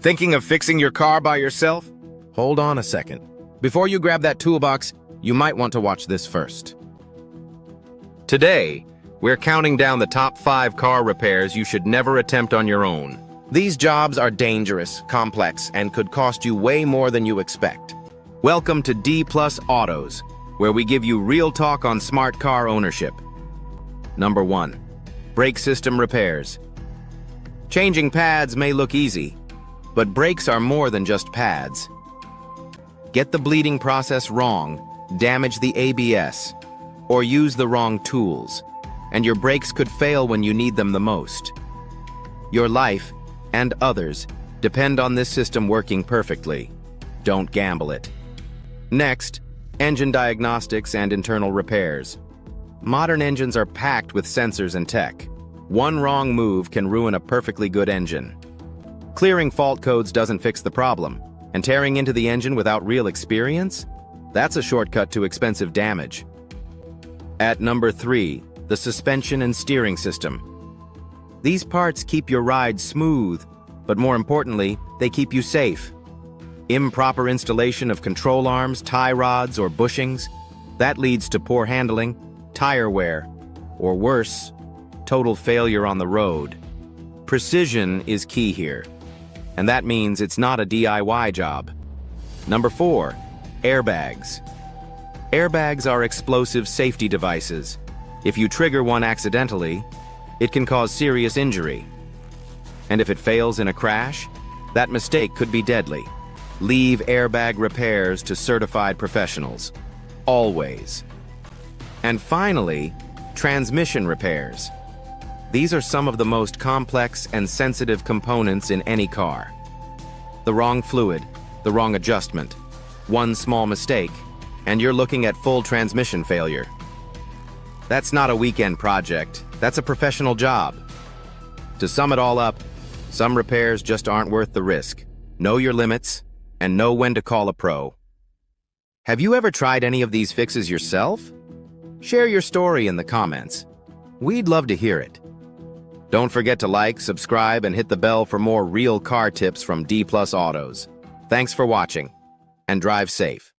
Thinking of fixing your car by yourself? Hold on a second. Before you grab that toolbox, you might want to watch this first. Today, we're counting down the top 5 car repairs you should never attempt on your own. These jobs are dangerous, complex, and could cost you way more than you expect. Welcome to D+ Autos, where we give you real talk on smart car ownership. Number 1. Brake system repairs. Changing pads may look easy, but brakes are more than just pads. Get the bleeding process wrong, damage the ABS, or use the wrong tools, and your brakes could fail when you need them the most. Your life, and others, depend on this system working perfectly. Don't gamble it. Next, engine diagnostics and internal repairs. Modern engines are packed with sensors and tech. One wrong move can ruin a perfectly good engine. Clearing fault codes doesn't fix the problem, and tearing into the engine without real experience? That's a shortcut to expensive damage. At number 3, the suspension and steering system. These parts keep your ride smooth, but more importantly, they keep you safe. Improper installation of control arms, tie rods, or bushings, that leads to poor handling, tire wear, or worse, total failure on the road. Precision is key here, and that means it's not a DIY job. Number 4, airbags. Airbags are explosive safety devices. If you trigger one accidentally, it can cause serious injury. And if it fails in a crash, that mistake could be deadly. Leave airbag repairs to certified professionals. Always. And finally, transmission repairs. These are some of the most complex and sensitive components in any car. The wrong fluid, the wrong adjustment, one small mistake, and you're looking at full transmission failure. That's not a weekend project, that's a professional job. To sum it all up, some repairs just aren't worth the risk. Know your limits, and know when to call a pro. Have you ever tried any of these fixes yourself? Share your story in the comments. We'd love to hear it. Don't forget to like, subscribe, and hit the bell for more real car tips from D+ Autos. Thanks for watching, and drive safe.